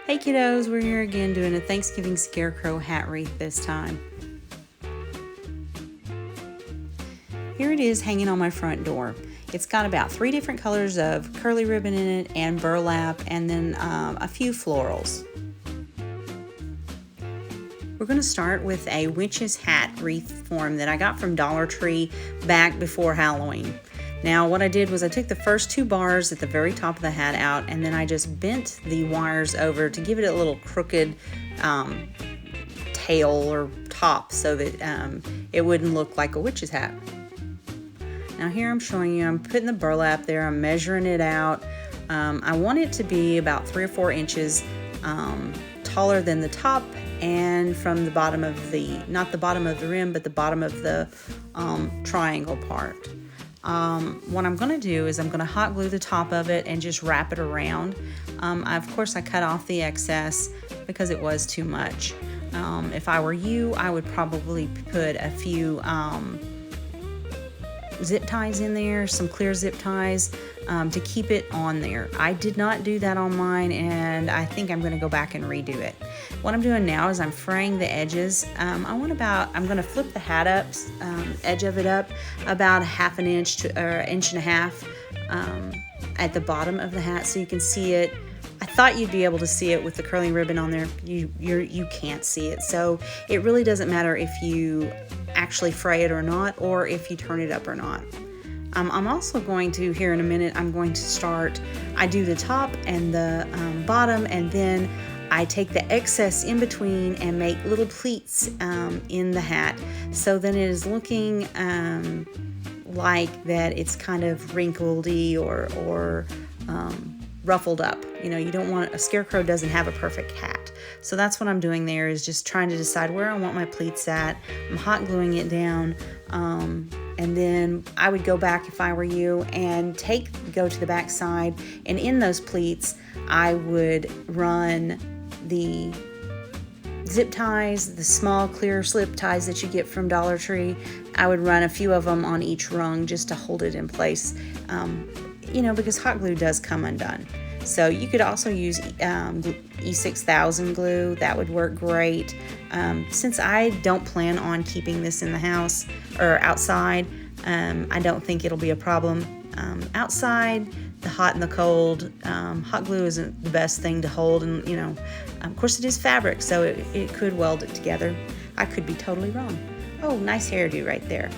Hey kiddos, we're here again doing a Thanksgiving Scarecrow Hat Wreath this time. Here it is hanging on my front door. It's got about 3 different colors of curly ribbon in it and burlap, and then a few florals. We're going to start with a witch's hat wreath form that I got from Dollar Tree back before Halloween. Now what I did was I took the first 2 bars at the very top of the hat out, and then I just bent the wires over to give it a little crooked tail or top so that it wouldn't look like a witch's hat. Now here I'm showing you, I'm putting the burlap there, I'm measuring it out. I want it to be about 3 or 4 inches taller than the top and from the bottom of the, not the bottom of the rim, but the bottom of the triangle part. What I'm going to do is I'm going to hot glue the top of it and just wrap it around. Of course, I cut off the excess because it was too much. If I were you, I would probably put a few zip ties in there, some clear zip ties to keep it on there. I did not do that on mine, and I think I'm going to go back and redo it. What I'm doing now is I'm fraying the edges. I'm going to flip the hat up, edge of it up about 1/2 inch to 1.5 inches at the bottom of the hat so you can see it. I thought you'd be able to see it with the curling ribbon on there. You can't see it, so it really doesn't matter if you actually fray it or not, or if you turn it up or not. I'm also going to, here in a minute, I'm going to start, I do the top and the bottom, and then I take the excess in between and make little pleats in the hat. So then it is looking like that it's kind of wrinkledy or ruffled up. You know, you don't want, a scarecrow doesn't have a perfect hat. So that's what I'm doing there, is just trying to decide where I want my pleats at. I'm hot gluing it down, and then I would go back, if I were you, and go to the back side, and in those pleats I would run the zip ties, the small clear slip ties that you get from Dollar Tree. I would run a few of them on each rung just to hold it in place, you know, because hot glue does come undone. So you could also use E6000 glue. That would work great. Since I don't plan on keeping this in the house or outside, I don't think it'll be a problem. Outside, the hot and the cold, hot glue isn't the best thing to hold, and you know, of course it is fabric, so it could weld it together. I could be totally wrong. Oh, nice hairdo right there.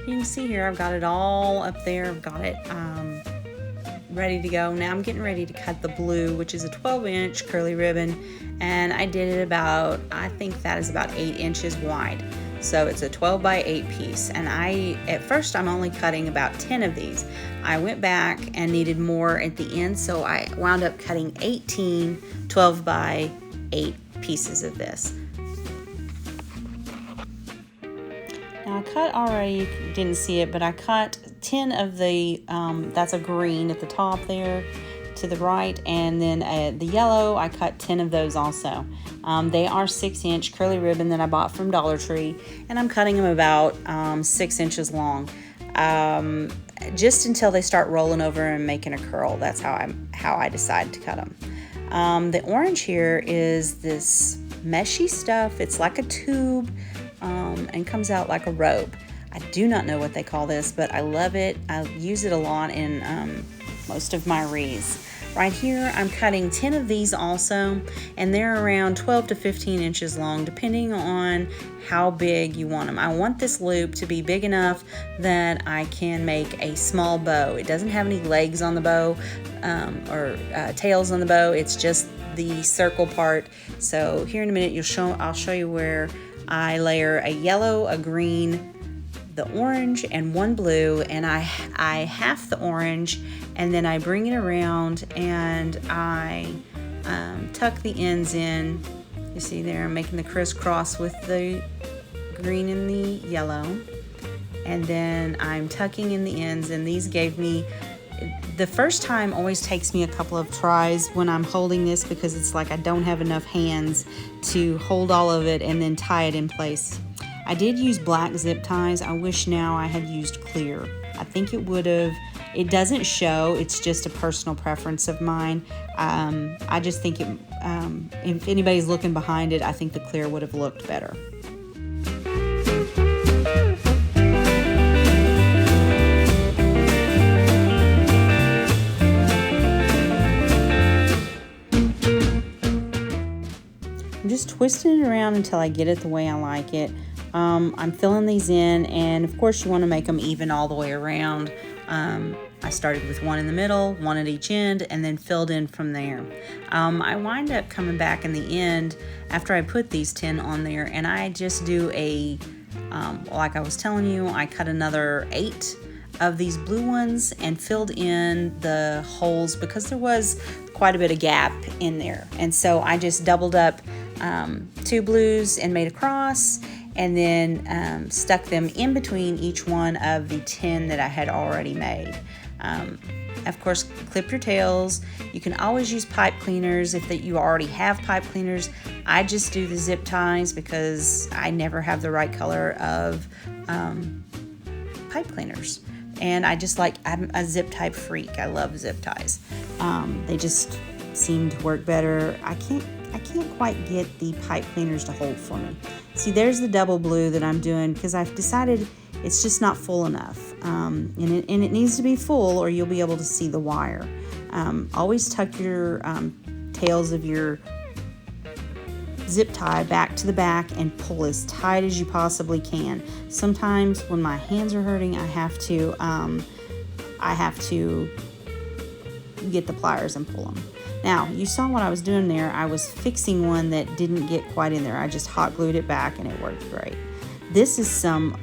You can see here I've got it all up there. I've got it ready to go. Now I'm getting ready to cut the blue, which is a 12-inch curly ribbon, and I did it about, I think that is about 8 inches wide. So it's a 12 by 8 piece, and at first I'm only cutting about 10 of these. I went back and needed more at the end, so I wound up cutting 18 12 by 8 pieces of this. Now I cut already, you didn't see it, but I cut 10 of the, that's a green at the top there to the right, and then the yellow, I cut 10 of those also. They are 6-inch curly ribbon that I bought from Dollar Tree, and I'm cutting them about 6 inches long, just until they start rolling over and making a curl. That's how I decide to cut them. The orange here is this meshy stuff. It's like a tube, and comes out like a robe. I do not know what they call this, but I love it. I use it a lot in most of my wreaths. Right here, I'm cutting 10 of these also, and they're around 12 to 15 inches long, depending on how big you want them. I want this loop to be big enough that I can make a small bow. It doesn't have any legs on the bow or tails on the bow. It's just the circle part. So here in a minute, I'll show you where I layer a yellow, a green, the orange, and one blue, and I half the orange, and then I bring it around and I tuck the ends in. You see there, I'm making the crisscross with the green and the yellow, and then I'm tucking in the ends, and these gave me, the first time always takes me a couple of tries when I'm holding this, because it's like I don't have enough hands to hold all of it and then tie it in place. I did use black zip ties. I wish now I had used clear. I think it would have, it doesn't show, it's just a personal preference of mine. I just think it, if anybody's looking behind it, I think the clear would have looked better. I'm just twisting it around until I get it the way I like it. I'm filling these in, and of course you want to make them even all the way around. I started with one in the middle, one at each end, and then filled in from there. I wind up coming back in the end after I put these 10 on there, and I just do a, like I was telling you, I cut another 8 of these blue ones and filled in the holes because there was quite a bit of gap in there. And so I just doubled up 2 blues and made a cross, and then stuck them in between each one of the 10 that I had already made. Of course, clip your tails. You can always use pipe cleaners if you already have pipe cleaners. I just do the zip ties because I never have the right color of pipe cleaners. And I just like, I'm a zip tie freak. I love zip ties. They just seem to work better. I can't quite get the pipe cleaners to hold for me. See, there's the double blue that I'm doing because I've decided it's just not full enough. And it needs to be full or you'll be able to see the wire. Always tuck your tails of your zip tie back to the back and pull as tight as you possibly can. Sometimes when my hands are hurting, I have to get the pliers and pull them. Now, you saw what I was doing there. I was fixing one that didn't get quite in there. I just hot glued it back and it worked great. This is some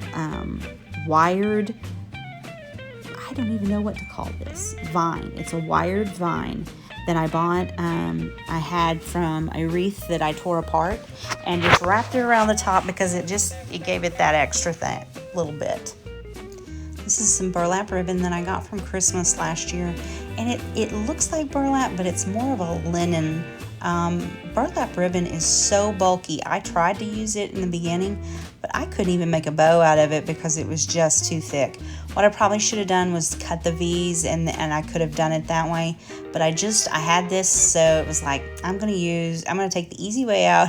wired, I don't even know what to call this, vine. It's a wired vine that I bought. I had from a wreath that I tore apart and just wrapped it around the top because it gave it that extra little bit. This is some burlap ribbon that I got from Christmas last year, and it looks like burlap, but it's more of a linen. Burlap ribbon is so bulky. I tried to use it in the beginning, but I couldn't even make a bow out of it because it was just too thick. What I probably should have done was cut the V's, and I could have done it that way, but I had this, so it was like, I'm gonna take the easy way out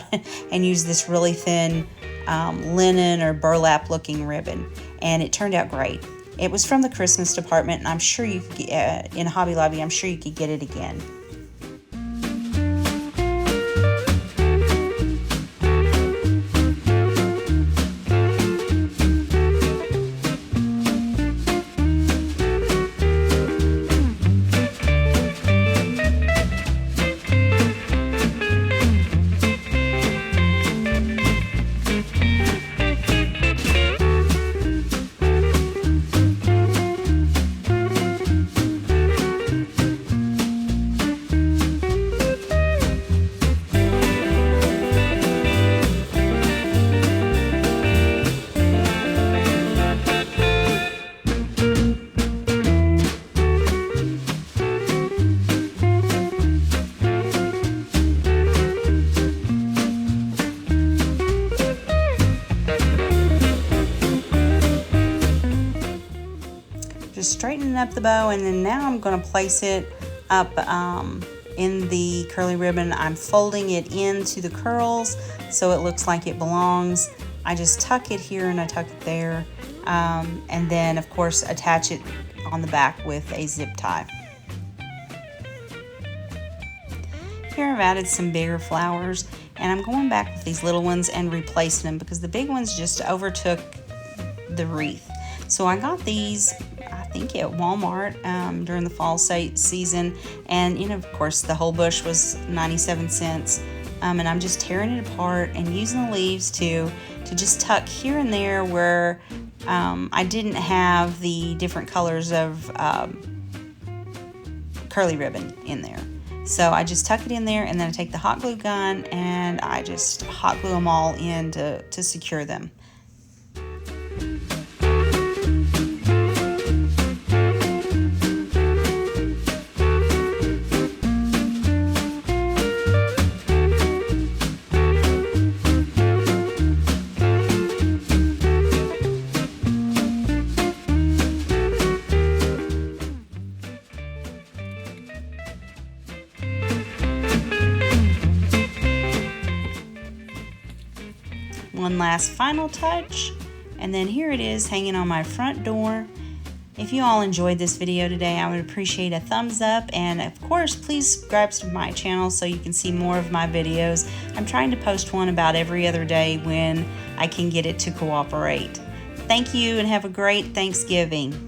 and use this really thin linen or burlap looking ribbon, and it turned out great. It was from the Christmas department, and I'm sure you could get in Hobby Lobby. I'm sure you could get it again. Just straightening up the bow, and then now I'm going to place it up in the curly ribbon. I'm folding it into the curls so it looks like it belongs. I just tuck it here and I tuck it there, and then of course attach it on the back with a zip tie. Here I've added some bigger flowers, and I'm going back with these little ones and replacing them because the big ones just overtook the wreath. So I got these, I think at Walmart during the fall season, and of course the whole bush was 97 cents. and I'm just tearing it apart and using the leaves to just tuck here and there where I didn't have the different colors of curly ribbon in there. So I just tuck it in there, and then I take the hot glue gun and I just hot glue them all in to secure them. One last final touch, and then here it is hanging on my front door. If you all enjoyed this video today, I would appreciate a thumbs up, and of course please subscribe to my channel so you can see more of my videos. I'm trying to post one about every other day when I can get it to cooperate. Thank you and have a great Thanksgiving.